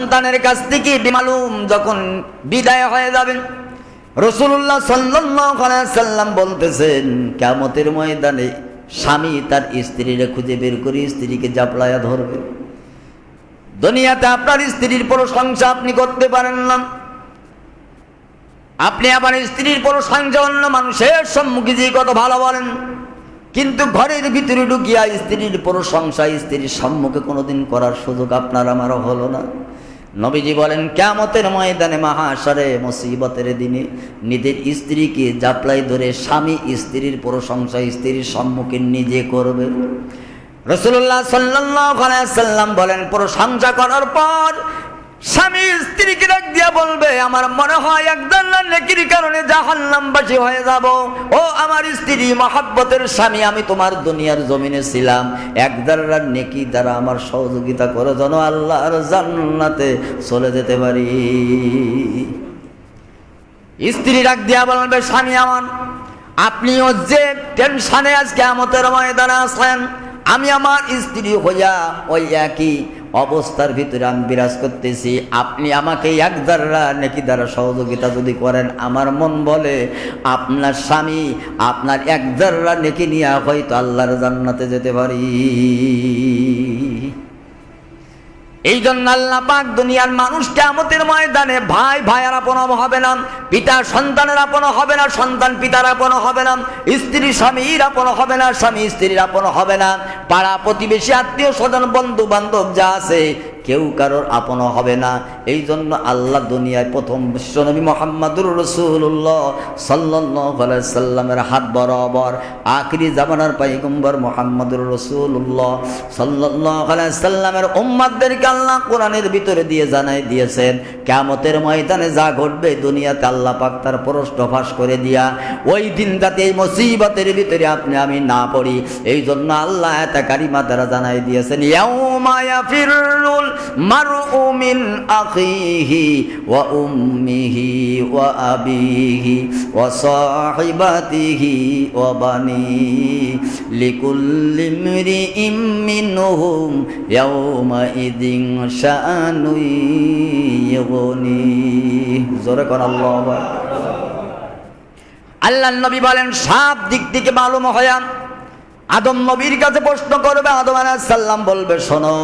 সন্তানের কাছ থেকে মালুম যখন বিদায় হয়ে যাবেন, রাসূলুল্লাহ সাল্লাল্লাহু আলাইহি সাল্লাম বলতেছেন, কিয়ামতের ময়দানে স্বামী তার স্ত্রীকে খুঁজে বের করে স্ত্রীকে জাপলায়া ধরবে। দুনিয়াতে আপনার স্ত্রীর প্রশংসা আপনি করতে পারেন না, আপনি আবার স্ত্রীর প্রশংসা অন্য মানুষের সম্মুখে যে কত ভালো বলেন, কিন্তু ঘরের ভিতরে ঢুকিয়া স্ত্রীর প্রশংসা স্ত্রীর সম্মুখে কোনোদিন করার সুযোগ আপনার আমারও হলো না। নবীজি বলেন, কিয়ামতের ময়দানে মাহশরে মুসিবতের দিনে নিজের স্ত্রীকে জাপলাই ধরে স্বামী স্ত্রীর প্রশংসা স্ত্রীর সম্মুখে নিজে করবে। রাসূলুল্লাহ সাল্লাল্লাহু আলাইহি সাল্লাম বলেন, প্রশংসা করার পর স্বামী স্ত্রীকে ডাক দিয়া বলবে, আমার মনে হয় একদল নেকির কারণে জাহান্নামবাসী হয়ে যাব। ও আমার স্ত্রী, মহব্বতের স্বামী, আমি তোমার দুনিয়ার জমিনে ছিলাম, একদল নেকি দ্বারা আমার সহযোগিতা করে যেন আল্লাহর জান্নাতে চলে যেতে পারি। স্ত্রী ডাক দিয়া বলবে, স্বামী আমার, আপনিও যে টেনশনে আজ কিয়ামতের ময়দানে আছেন, আমি আমার স্ত্রী হইয়া ওই একই অবস্থার ভিতরে আমি বিরাজ করতেছি। আপনি আমাকে এক দ্বারা নেকি দ্বারা সহযোগিতা যদি করেন, আমার মন বলে আপনার স্বামী আপনার এক দ্বারা নেকি নিয়ে হয়তো আল্লাহর জান্নাতে যেতে পারি। এই জন্য আল্লাহ পাক দুনিয়ার মানুষ কিয়ামতের ময়দানে ভাই ভাইয়ের আপন হবে না, পিতা সন্তানের আপন হবে না, সন্তান পিতার আপন হবে না, স্ত্রী স্বামীর আপন হবে না, স্বামী স্ত্রীর আপন হবে না, পাড়া প্রতিবেশী আত্মীয় স্বজন বন্ধু বান্ধব যা আছে কেউ কারোর আপন হবে না। এই জন্য আল্লাহ দুনিয়ায় প্রথম বিশ্বনবী মুহাম্মদুর রাসূলুল্লাহ সাল্লাল্লাহু আলাইহি সাল্লামের হাত বরাবর আখিরি জামানার পয়গম্বর মুহাম্মদুর রাসূলুল্লাহ সাল্লাল্লাহু আলাইহি সাল্লামের উম্মতদেরকে আল্লাহ কোরআনের ভিতরে দিয়ে জানাই দিয়েছেন, কিয়ামতের ময়দানে যা ঘটবে দুনিয়াতে আল্লাহ পাক তার প্রশ্ন ফাঁস করে দিয়া ওই দিন যাতে এই মুসিবতের ভিতরে আপনি আমি না পড়ি, এই জন্য আল্লাহ আয়াতে কারিমা দ্বারা জানাই দিয়েছেন, ইয়াউমা ইয়াফিরুল মারউ মিন আখিহি ওয়া উম্মিহি ওয়া আবিহি ওয়া সাহিবাতিহি ওয়া বানিহি লিকুল্লি ইমরিইম মিনহুম ইয়াউমা ইযিন শাআনু ইউগনি। জোরে কোন আল্লাহু আকবার। আল্লাহর নবী বলেন, সব দিক থেকে মালুম হয়া আদম নবীর কাছে প্রশ্ন করবে। আদম আলাইহিস সালাম বলবে, শোনো,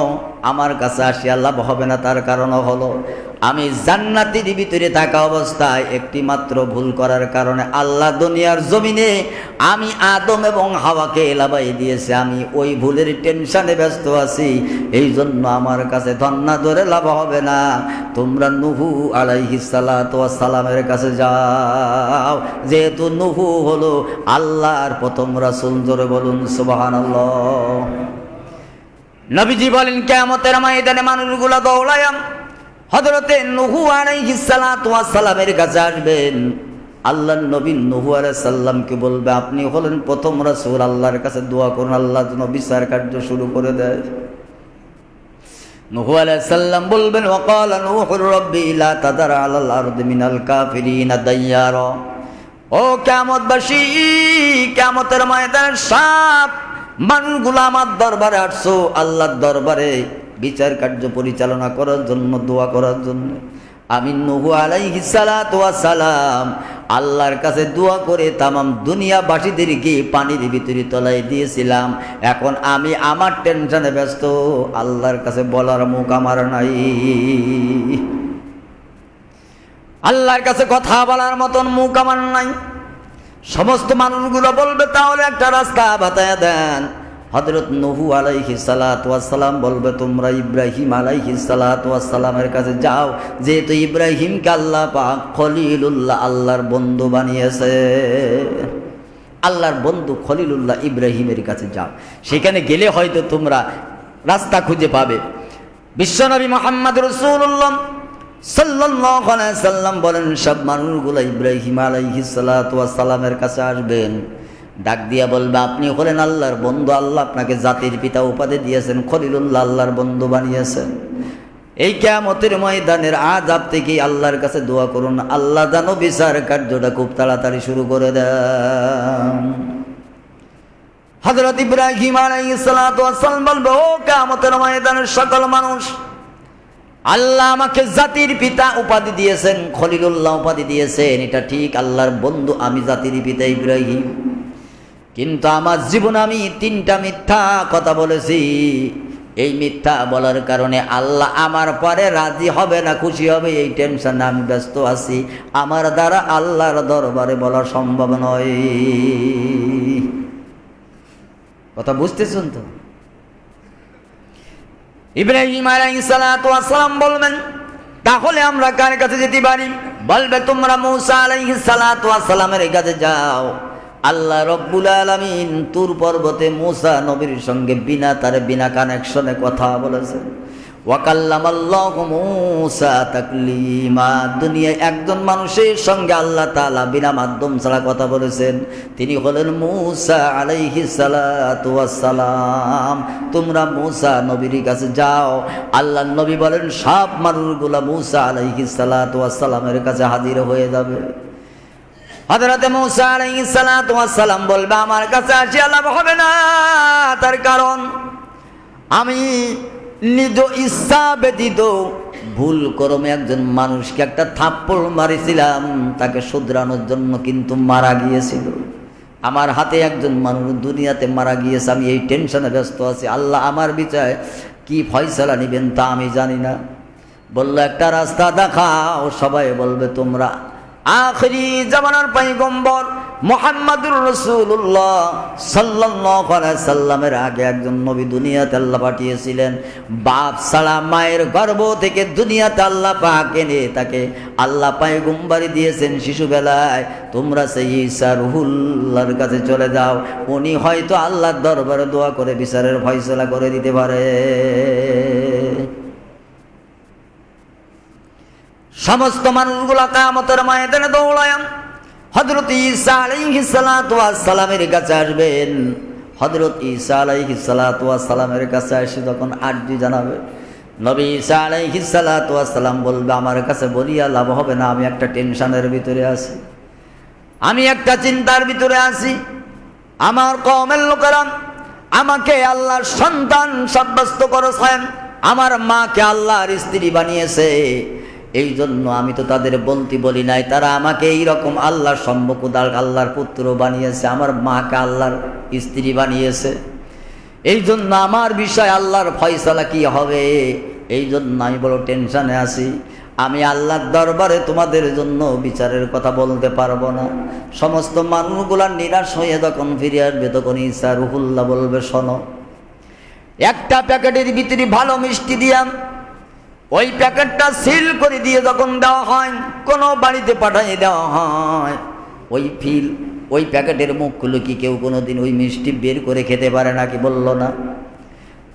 আমার কাছে আসি আল্লাহ হবে না, তার কারণ হলো আমি জান্নাতের ভিতরে থাকা অবস্থায় একটি মাত্র ভুল করার কারণে আল্লাহ দুনিয়ার জমিনে আমি আদম এবং হাওয়াকে এলাবাই দিয়েছে। আমি ওই ভুলের টেনশনে ব্যস্ত আছি, এই জন্য আমার কাছে ধন্না ধরে লাভ হবে না। তোমরা নূহু আলাইহিস সালাতু ওয়াস সালামের কাছে যাও, যেহেতু নূহু হলো আল্লাহর প্রথম রাসূল। জোরে বলুন সুবহানাল্লাহ। নবীজি বলেন, কিয়ামতের ময়দানে মানুষগুলো দৌড়ায় হযরতে নূহু আলাইহিস সালাতু ওয়াস সালামের কাছে আসবেন। আল্লাহর নবী নূহু আলাইহিস সালামকে বলবে, আপনি হলেন প্রথম রাসূল, আল্লাহর কাছে দোয়া করুন আল্লাহ যেন বিচার কার্য শুরু করে দেয়। নূহু আলাইহিস সালাম বলবেন, ওয়াকালা নূহুর রাব্বি লা তাদার আলাল আরদি মিনাল কাফিরিনা দাইয়ারা। ও কিয়ামতবাসী, কিয়ামতের ময়দানে সব মানুষগুলো আমার দরবারে আসছো, আল্লাহর দরবারে বিচার কার্য পরিচালনা করার জন্য, দোয়া করার জন্য। আমি নূহু আলাইহিস সালাতু ওয়াস সালাম আল্লাহর কাছে দোয়া করে তামাম দুনিয়াবাসীদেরকে পানির ভিতরে তলায় দিয়েছিলাম। এখন আমি আমার টেনশনে ব্যস্ত, আল্লাহর কাছে বলার মুখ আমার নাই, আল্লাহর কাছে কথা বলার মতন মুখ আমার নাই। সমস্ত মানুষগুলো বলবে, তাহলে একটা রাস্তা বাতায়া দেন। হযরত নূহু আলাইহিস সালাতু ওয়াস সালাম বলবে, তোমরা ইব্রাহিম আলাইহিস সালাতু ওয়াস সালামের কাছে যাও, যেহেতু ইব্রাহিমকে আল্লাহ পাক খলিলুল্লাহ আল্লাহর বন্ধু বানিয়েছে। আল্লাহর বন্ধু খলিলুল্লাহ ইব্রাহিমের কাছে যাও, সেখানে গেলে হয়তো তোমরা রাস্তা খুঁজে পাবে। বিশ্বনবী মুহাম্মদ রাসূলুল্লাহ সাল্লাল্লাহু আলাইহি সাল্লাম বলেন, সব মানুষগুলো ইব্রাহিম আলাইহিস সালাতু ওয়াস সালামের কাছে আসবেন, ডাক দিয়া বলবে, আপনি হলেন আল্লাহর বন্ধু, আল্লাহ আপনাকে জাতির পিতা উপাধি দিয়েছেন, খলিলুল্লাহ আল্লাহর বন্ধু বানিয়েছেন। এই কিয়ামতের ময়দানের আযাব থেকে আল্লাহর কাছে দোয়া করুন, আল্লাহ যেন বিচার কার্যটা খুব তাড়াতাড়ি শুরু করে দেন। হযরত ইব্রাহিম আলাইহিস সালাতু ওয়াস সালাম বলবে, ও কিয়ামতের ময়দানের সকল মানুষ, আল্লাহ আমাকে জাতির পিতা উপাধি দিয়েছেন, খলিলুল্লাহ উপাধি দিয়েছেন, এটা ঠিক। আল্লাহর বন্ধু আমি, জাতির পিতা ইব্রাহিম। কিন্তু আমার জীবনে আমি 3টা মিথ্যা কথা বলেছি। এই মিথ্যা বলার কারণে আল্লাহ আমার পরে রাজি হবে না, খুশি হবে, এই টেনশনে আমি ব্যস্ত আছি। আমার দ্বারা আল্লাহর দরবারে বলা সম্ভব নয়। কথা বুঝতেছেন তো? ইব্রাহিম আলাইহিস সালাতু ওয়াস সালাম বলবেন, তাহলে আমরা কার কাছে যেতে পারি? বলবে, তোমরা মূসা আলাইহিস সালাতু ওয়াস সালামের কাছে যাও। আল্লাহ রব্বুল আলামিন তুর পর্বতে মূসা নবীর সঙ্গে বিনা কানেকশনে কথা বলেছেন। ওয়া কাল্লামাল্লাহু মূসা তাকলিমা। দুনিয়ায় একজন মানুষের সঙ্গে আল্লাহ তাআলা বিনা মাধ্যম ছাড়া কথা বলেছেন, তিনি হলেন মূসা আলাইহিস সালাতু ওয়াস সালাম। তোমরা মূসা নবীর কাছে যাও। আল্লাহর নবী বলেন, সব মানুষগুলা মূসা আলাইহিস সালাতু ওয়াস সালামের কাছে হাজির হয়ে যাবে। হযরতে মূসা আলাইহিস সালাতু ওয়াস সালাম বলবে, আমার কাছে আসিয়া লাভ হবে না। তার কারণ আমি নিজ ইচ্ছা ব্যতীত ভুল করমে একজন মানুষকে একটা থাপ্পড় মারিছিলাম, তাকে শুধরানোর জন্য কিন্তু মারা গিয়েছিল। আমার হাতে একজন মানুষ দুনিয়াতে মারা গিয়েছে, আমি এই টেনশনে ব্যস্ত আছি। আল্লাহ আমার বিচারে কি ফয়সালা নিবেন তা আমি জানি না। বললো, একটা রাস্তা দেখাও। সবাই বলবে, তোমরা আখিরি জামানার পয়গম্বর মুহাম্মদুর রাসূলুল্লাহ সাল্লাল্লাহু আলাইহি সাল্লামের আগে একজন নবী দুনিয়াতে আল্লাহ পাঠিয়েছিলেন। বাপ ছাড়া মায়ের গর্ভ থেকে দুনিয়াতে আল্লাহ পাক এনে তাকে আল্লাহ পয়গম্বরী দিয়েছেন শিশুবেলায়। তোমরা সেই ঈসা রুহুল্লাহর কাছে চলে যাও, উনি হয়তো আল্লাহর দরবারে দোয়া করে বিচারের ফয়সালা করে দিতে পারে। সমস্ত মানুষগুলা কিয়ামতের ময়দানে দৌড়ায় হযরত ঈসা আলাইহিস সালাতু ওয়াস সালামের কাছে আসবেন। হযরত ঈসা আলাইহিস সালাতু ওয়াস সালামের কাছে এসে যখন আরজি জানাবে, নবী ঈসা আলাইহিস সালাতু ওয়াস সালাম বলবে, আমার কাছে বলিয়া লাভ হবে না, আমি একটা টেনশনের ভিতরে আছি, আমি একটা চিন্তার ভিতরে আছি। আমার কওমের লোকেরা আমাকে আল্লাহর সন্তান সাব্যস্ত করেছেন, আমার মাকে আল্লাহর স্ত্রী বানিয়েছে। এই জন্য আমি তো তাদের বলি নাই, তারা আমাকে এইরকম আল্লাহর সম্মুখদার আল্লাহর পুত্র বানিয়েছে, আমার মাকে আল্লাহর স্ত্রী বানিয়েছে। এই জন্য আমার বিষয় আল্লাহর ফয়সালা কি হবে, এই জন্য আমি বড় টেনশনে আছি। আমি আল্লাহর দরবারে তোমাদের জন্য বিচারের কথা বলতে পারবো না। সমস্ত মানুষগুলা নিরাশ হয়ে যখন ফিরে আসবে, তখন ঈসা রুহুল্লাহ বলবে, শোনো, একটা প্যাকেটের ভিতরে ভালো মিষ্টি দিয়াম, ওই প্যাকেটটা সিল করে দিয়ে যখন দেওয়া হয়, কোনো বাড়িতে পাঠিয়ে দেওয়া হয়, ওই প্যাকেটের মুখগুলো কি কেউ কোনোদিন ওই মিষ্টি বের করে খেতে পারে নাকি? বললো না।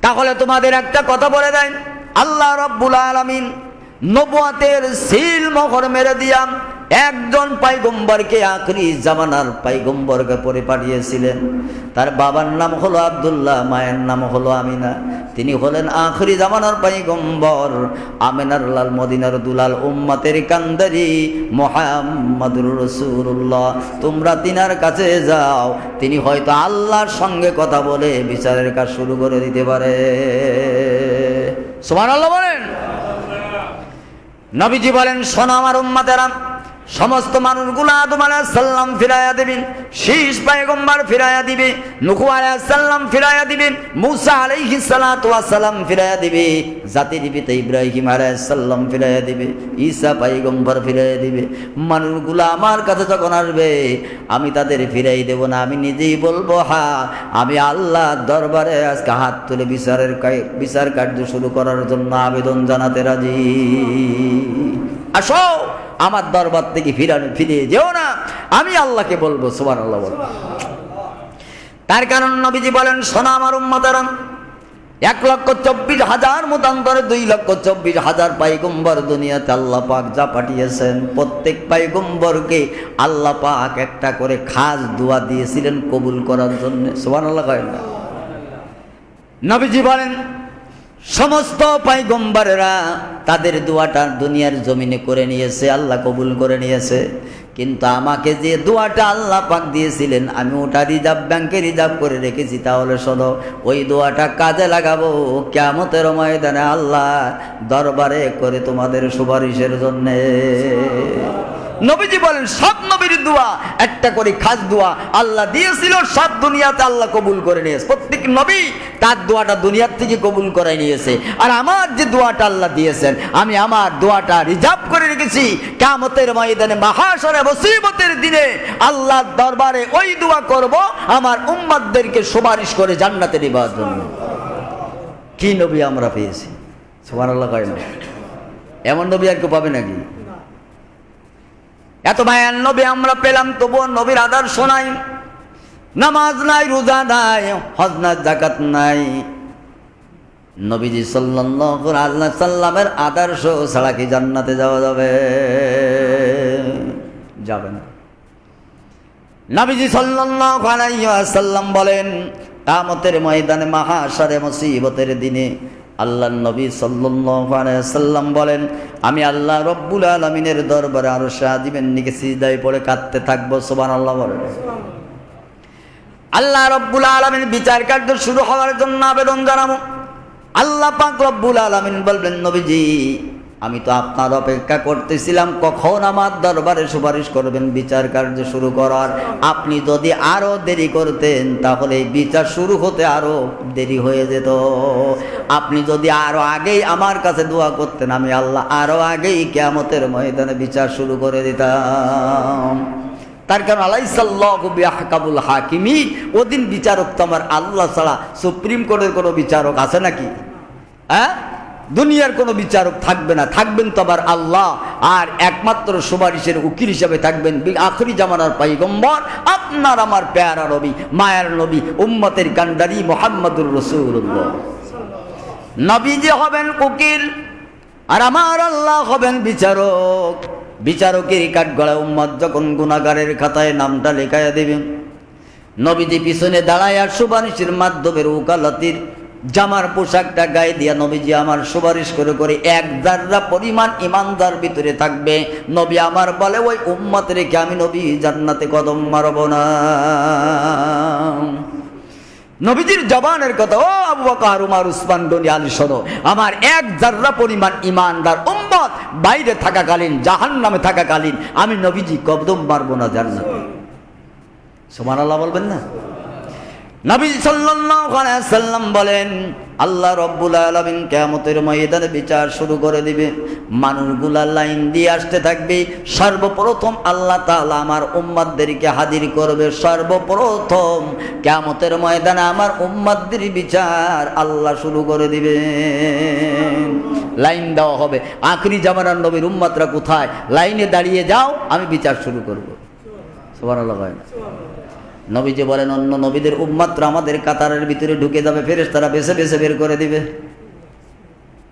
তাহলে তোমাদের একটা কথা বলে দেন, আল্লাহ রাব্বুল আলামিন নবুয়তের সিল মোহর মেরে দিয়াম একজন পয়গম্বরকে আখরি জামানার পয়গম্বরকে পরে পাঠিয়েছিলেন। তার বাবার নাম হলো আব্দুল্লাহ, মায়ের নাম হলো আমিনা। তিনি হলেন আখরি জামানার পয়গম্বর, আমিনার লাল, মদিনার দুলাল, উম্মতের কান্দারি মুহাম্মদুর রাসূলুল্লাহ। তোমরা তিনার কাছে যাও, তিনি হয়তো আল্লাহর সঙ্গে কথা বলে বিচারের কাজ শুরু করে দিতে পারে। সুবহানাল্লাহ বলেন। নবীজি বলেন, শোনো আমার উম্মতেরা, সমস্ত মানুষগুলো আদম আলাইহিস সালাম ফিরাইয়া দিবেন, শীষ পয়গম্বর ফিরাইয়া দিবে, নূহ আলাইহিস সালাম ফিরাইয়া দিবেন, মূসা আলাইহিস সালাতু ওয়াস সালাম ফিরাইয়া দিবে, জাতির পিতা ইব্রাহিম আলাইহিস সালাম ফিরাইয়া দিবে, ঈসা পয়গম্বর ফিরাইয়া দিবে। মানুষগুলো আমার কাছে যখন আসবে, আমি তাদের ফিরাই দেব না, আমি নিজেই বলবো, হ্যাঁ আমি আল্লাহর দরবারে আজকে হাত তুলে বিচার কার্য শুরু করার জন্য আবেদন জানাতে রাজি। আসো আমার দরবার থেকে ফিরিয়ে যেও না, আমি আল্লাহকে বলবো। সুবহানাল্লাহ বলবো। তার কারণ নবীজি বলেন, শোনো আমার উম্মতেরা, 1,24,000 মতান্তরে 2,24,000 পয়গম্বর দুনিয়াতে আল্লাহ পাক যা পাঠিয়েছেন, প্রত্যেক পয়গম্বরকে আল্লাহ পাক একটা করে খাস দোয়া দিয়েছিলেন কবুল করার জন্য। সুবহানাল্লাহ কয় না? নবীজি বলেন, সমস্ত পয়গম্বরেরা তাদের দোয়াটা দুনিয়ার জমিনে করে নিয়েছে, আল্লাহ কবুল করে নিয়েছে। কিন্তু আমাকে যে দোয়াটা আল্লাহ পাক দিয়েছিলেন আমি ওটা রিজার্ভ ব্যাংকে রিজার্ভ করে রেখেছি। তাহলে শোনো, ওই দোয়াটা কাজে লাগাবো কিয়ামতের ময়দানে আল্লাহ দরবারে করে তোমাদের সুপারিশের জন্যে। নবীজি বলেন সব নবীর দোয়া একটা করে খাস দোয়া আল্লাহ দিয়েছিল, সব দুনিয়াতে আল্লাহ কবুল করে নিয়েছে। প্রত্যেক নবী তার দোয়াটা দুনিয়ার থেকে কবুল করে নিয়েছে। আর আমার যে দোয়াটা আল্লাহ দিয়েছেন আমি আমার দোয়াটা রিজার্ভ করে রেখেছি, কিয়ামতের ময়দানে মাহশরে মুসিবতের দিনে আল্লাহর দরবারে ওই দোয়া করব আমার উম্মতদেরকে সুপারিশ করে জান্নাতে নেবার জন্য। কি নবী আমরা পেয়েছি, সুবহানাল্লাহ কয় না? এমন নবী আর কেউ পাবে নাকি? এত মায়ার নবী আমরা পেলাম, তবুও নবীর আদর্শ নাই। নামাজ নাই, রোজা নাই, হজ না, যাকাত নাই। নবীজি সাল্লাল্লাহু আলাইহি সাল্লামের আদর্শ ছাড়া কি জান্নাতে যাওয়া যাবে? যাবে না। নবীজি সাল্লাল্লাহু আলাইহি ওয়াসাল্লাম বলেন কিয়ামতের ময়দানে মাহশরে মুসিবতের দিনে আল্লাহর নবী সাল্লাল্লাহু আলাইহি সাল্লাম বলেন আমি আল্লাহ রব্বুল আলামিনের দরবারে আরশে আজিমের নিচে সিজদায় পড়ে কাঁদতে থাকবো। সুবহানাল্লাহ বলেন। আল্লাহ রব্বুল আলামিন বিচার কার্য শুরু হওয়ার জন্য আবেদন জানাবো। আল্লাহ পাক রব্বুল আলামিন বলবেন নবীজি আমি তো আপনার অপেক্ষা করতেছিলাম কখন আমার দরবারে সুপারিশ করবেন বিচার কার্য শুরু করার। আপনি যদি আরো দেরি করতেন তাহলে বিচার শুরু হতে আরো দেরি হয়ে যেত। আপনি যদি আরো আগেই আমার কাছে দোয়া করতেন আমি আল্লাহ আরো আগেই কিয়ামতের ময়দানে বিচার শুরু করে দিতাম। তার কারণ আলাইসাল্লাহু বিআহকামুল হাকিমিন, ওদিন বিচারক তো আমার আল্লাহ ছাড়া সুপ্রিম কোর্টের কোনো বিচারক আছে নাকি? হ্যাঁ, দুনিয়ার কোনো বিচারক থাকবে না, থাকবেন তো আবার আল্লাহ। আর একমাত্র সুপারিশের উকিল হিসেবে থাকবেন আখিরি জামানার পয়গম্বর আপনার আমার প্যারা নবী, মায়ার নবী, উম্মতের কান্ডারি মুহাম্মদুর রাসূলুল্লাহ। নবীজি হবেন উকিল আর আমার আল্লাহ হবেন বিচারক। বিচারকের কাঠগড়ায় উম্মত যখন গুনাহগারের খাতায় নামটা লেখাইয়া দেবেন, নবীজি পিছনে দাঁড়ায় আর সুপারিশের মাধ্যমে উকালতির জামার পোশাকটা গায়ে দিয়া নবীজি আমার সুপারিশ করে করে এক জাররা পরিমাণ ইমানদার ভিতরে থাকবে। নবী আমার বলে ওই উম্মত রেখে আমি নবী জান্নাতে কদম মারব না। নবীজির জবানের কথা, ও আবু বকর, উমর, উসমান গনি, আলী শোনো, আমার এক জাররা পরিমাণ ইমানদার উম্মত বাইরে থাকাকালীন, জাহান্নামে থাকাকালীন আমি নবীজি কদম মারব না জান্নাতে। সুবহানাল্লাহ বলবেন না? নবী সাল্লাল্লাহু আলাইহি সাল্লাম বলেন আল্লাহ রব্বুল আলামিন কিয়ামতের ময়দানে বিচার শুরু করে দিবে। মানুষগুলা লাইন দিয়ে আসতে থাকবে। সর্বপ্রথম আল্লাহ তাআলা আমার উম্মতদেরকে হাজির করবে। সর্বপ্রথম কিয়ামতের ময়দানে আমার উম্মতদের বিচার আল্লাহ শুরু করে দিবে। লাইন দেওয়া হবে, আখিরি জামানার নবীর উম্মতরা কোথায়? লাইনে দাঁড়িয়ে যাও, আমি বিচার শুরু করব। সুবহানাল্লাহ। নবীজি বলেন অন্য নবীদের উম্মতরা আমাদের কাতারের ভিতরে ঢুকে যাবে, ফেরেশতারা বেছে বেছে বের করে দিবে।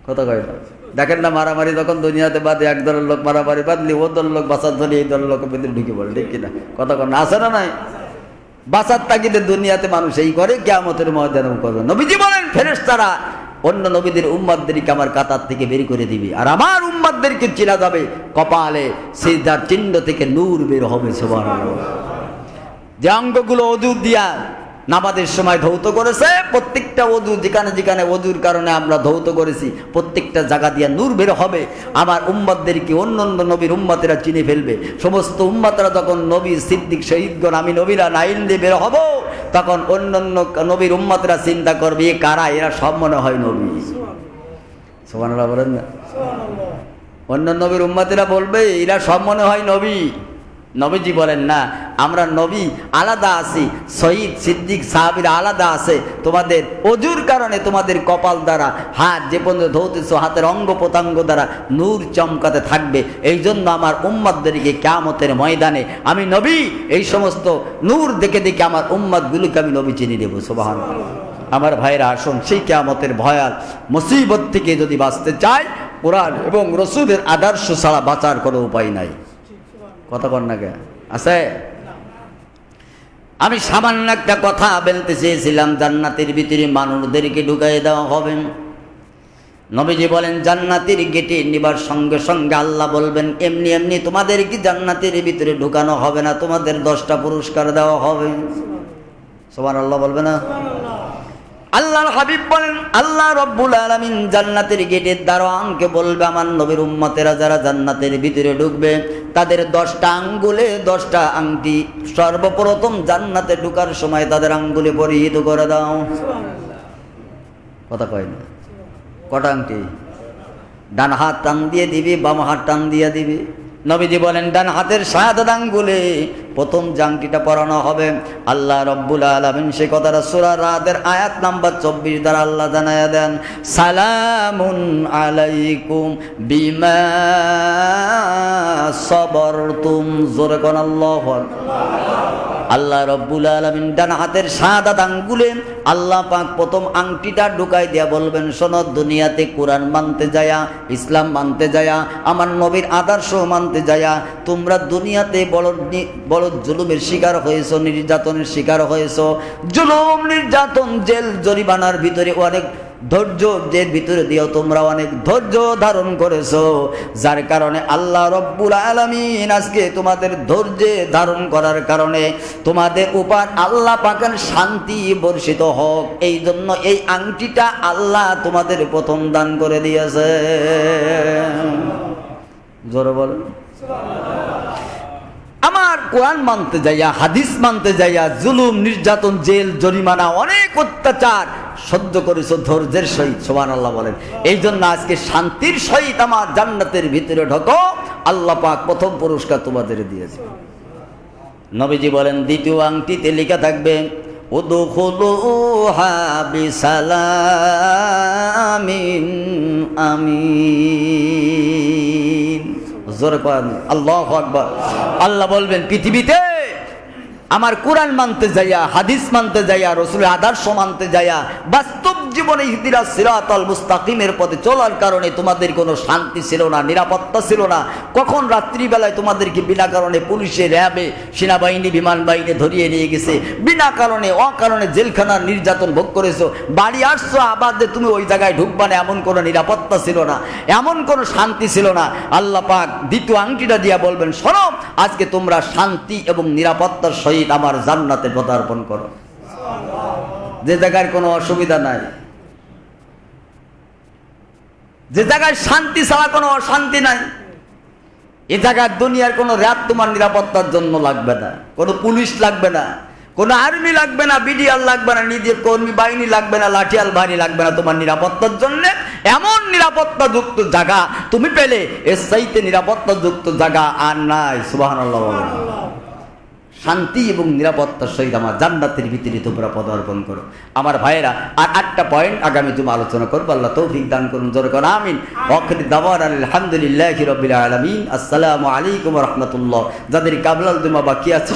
কথা কয় না? দেখেন না মারামারি যখন দুনিয়াতে বাদে এক দলের লোক মারামারি বাদলি ও দলের লোক বাঁচার ধরে এই দলের লোকের ভিতরে ঢুকে পড়ে, ঠিক কিনা? কথা কন আছে না নাই? বাঁচার তাগিদে দুনিয়াতে মানুষ এই করে, কিয়ামতের ময়দানেও করবে। নবীজি বলেন ফেরেশতারা অন্য নবীদের উম্মতদেরকে আমার কাতার থেকে বের করে দিবে, আর আমার উম্মতদেরকে চেনা যাবে কপালে সিজদার চিহ্ন থেকে নূর বের হবে। সুবহানাল্লাহ। যে অঙ্গগুলো ওযু দিয়া নামাজের সময় ধৌত করেছে, প্রত্যেকটা ওযু যেখানে যেখানে ওযুর কারণে আমরা ধৌত করেছি প্রত্যেকটা জায়গা দিয়া নূর বের হবে। আমার উম্মতদেরকে অন্য অন্য নবীর উম্মতেরা চিনে ফেলবে। সমস্ত উম্মতরা যখন নবী, সিদ্দিক, শহীদগণ, আমি নবীরা নাইল দিয়ে বের হব, তখন অন্য অন্য নবীর উম্মতরা চিন্তা করবে এ কারা, এরা সব মনে হয় নবী। সুবহানাল্লাহ বলেন না? অন্য নবীর উম্মতেরা বলবে এরা সব মনে হয় নবী। নবীজি বলেন না, আমরা নবী আলাদা আছি, শহীদ, সিদ্দিক, সাহাবীরা আলাদা আছে। তোমাদের ওযুর কারণে তোমাদের কপাল দ্বারা হাত যে পর্যন্ত ধৌতেছ, হাতের অঙ্গ প্রত্যঙ্গ দ্বারা নূর চমকাতে থাকবে। এই জন্য আমার উম্মতদেরকে কিয়ামতের ময়দানে আমি নবী এই সমস্ত নূর দেখে দেখে আমার উম্মতগুলোকে আমি নবী চিনি দেব। সুবহানাল্লাহ। আমার ভাইরা আসুন, সেই কিয়ামতের ভয়াল মুসিবত থেকে যদি বাঁচতে চাই, কোরআন এবং রাসূলের আদর্শ ছাড়া বাঁচার কোনো উপায় নাই। কথা কর না কে আছে? আমি সামান্য একটা কথা বলতে চেয়েছিলাম, জান্নাতের ভিতরে মানুষদেরকে ঢুকাই দেওয়া হবে। নবীজি বলেন জান্নাতের গেটে নিবার সঙ্গে সঙ্গে আল্লাহ বলবেন এমনি এমনি তোমাদের কি জান্নাতের ভিতরে ঢুকানো হবে না, তোমাদের 10টা পুরস্কার দেওয়া হবে। সুবহানাল্লাহ বলবে না? আল্লাহর হাবিব বলেন আল্লাহ রব্বুল আলামিন জান্নাতের গেটের দারোয়ানকে বলবে আমার নবীর উম্মতেরা যারা জান্নাতের ভিতরে ঢুকবে তাদের 10টা আঙ্গুলে 10টা আংটি সর্বপ্রথম জান্নাতে ঢোকার সময় তাদের আঙ্গুলে পরিহিত করে দাও। কথা কয় না? কটা আংটি? ডান হাত টান দিয়ে দিবি, বাম হাত টান দিয়ে দিবি। নবীজি বলেন ডান হাতের শাহাদাত আঙ্গুলে প্রথম জাংটিটা পরানো হবে। আল্লাহ রব্বুল আলামিন সে কথাটা সূরা রাদের আয়াত নাম্বার 24 দ্বারা আল্লাহ জানায়া দেন সালামুন আলাইকুম বিমা সাবারতুম। জোরে কোন আল্লাহু আল্লাহ রব্বুল আলামিন ডান হাতের শাহাদাত আঙ্গুলে আল্লাহ পাক প্রথম আংটিটা ঢুকাই দিয়া বলবেন শোনো, দুনিয়াতে কোরআন মানতে যায়া, ইসলাম মানতে যায়া, আমার নবীর আদর্শ মানতে যায়া তোমরা দুনিয়াতে বড় জুলুমের শিকার হয়েছো, নির্যাতনের শিকার হয়েছো। জুলুম, নির্যাতন, জেল জরিমানার ভিতরে অনেক ধৈর্যের ভিতরে দিয়েও তোমরা অনেক ধৈর্য ধারণ করেছো, যার কারণে আল্লাহ রব্বুল আলামিন আজকে তোমাদের ধৈর্য ধারণ করার কারণে তোমাদের উপর আল্লাহ পাকের শান্তি বর্ষিত হোক, এই জন্য এই আংটিটা আল্লাহ তোমাদের প্রথম দান করে দিয়েছে। জোরে বলেন। আমার কোরআন মানতে যাইয়া, হাদিস মানতে যাইয়া জুলুম, নির্যাতন, জেল জরিমানা, অনেক অত্যাচার সহ্য করেছো ধৈর্যের সহিত। সুবহানাল্লাহ বলেন। এই জন্য আজকে শান্তির সহিত আমার জান্নাতের ভিতরে ঢোকো, আল্লাহ পাক প্রথম পুরস্কার তোমাদের দিয়েছে। নবীজি বলেন দ্বিতীয় আংটিতে লেখা থাকবে উদখুলুহা বিসালামিন আমিন। জোরে বলেন আল্লাহু আকবার। আল্লাহ বলবেন পৃথিবীতে আমার কোরআন মানতে যাইয়া, হাদিস মানতে যাইয়া, রাসূলের আদর্শ মানতে যাইয়া, বাস্তব জীবনে ইহদিনাস সিরাতাল মুস্তাকিমের পথে চলার কারণে তোমাদের কোনো শান্তি ছিল না, নিরাপত্তা ছিল না। কখন রাত্রিবেলায় তোমাদেরকে বিনা কারণে পুলিশে, র্যাবে, সেনাবাহিনী, বিমান বাহিনী ধরিয়ে নিয়ে গেছে, বিনা কারণে অকারণে জেলখানার নির্যাতন ভোগ করেছো। বাড়ি আসছো আবার যে তুমি ওই জায়গায় ঢুকবা না, এমন কোনো নিরাপত্তা ছিল না, এমন কোনো শান্তি ছিল না। আল্লাহ পাক দ্বিতীয় আংটিটা দিয়া বলবেন শোনো, আজকে তোমরা শান্তি এবং নিরাপত্তার সহিত আমার জান্নাতে পদার্পণ করো, যে জায়গায় কোনো অসুবিধা নাই, যে জায়গায় শান্তি ছাড়া কোনো অশান্তি নাই। এ জায়গায় দুনিয়ার কোনো র্যাব তোমার নিরাপত্তার জন্য লাগবে না, কোনো পুলিশ লাগবে না, কোনো আর্মি লাগবে না, বিডিআর লাগবে না, নিজের কর্মী বাহিনী লাগবে না, লাঠিয়াল বাহিনী লাগবে না তোমার নিরাপত্তার জন্য। এমন নিরাপত্তাযুক্ত জায়গা তুমি পেলে, এর চাইতে নিরাপত্তাযুক্ত জায়গা আর নাই। সুবহানাল্লাহ। শান্তি এবং নিরাপত্তার সহিত আমার জান্নাতের ভিতরে তোমরা পদার্পণ করো। আমার ভাইয়েরা আর 8টা পয়েন্ট আগামী তুমি আলোচনা করবো। আল্লাহ তৌফিক দান করুন। জোরে করুন আমিন। ওয়াখির দাওয়ানা আলহামদুলিল্লাহি রাব্বিল আলামিন। আসসালামু আলাইকুম ওয়া রাহমাতুল্লাহ। যাদের কাবলাল জুমা বাকি আছে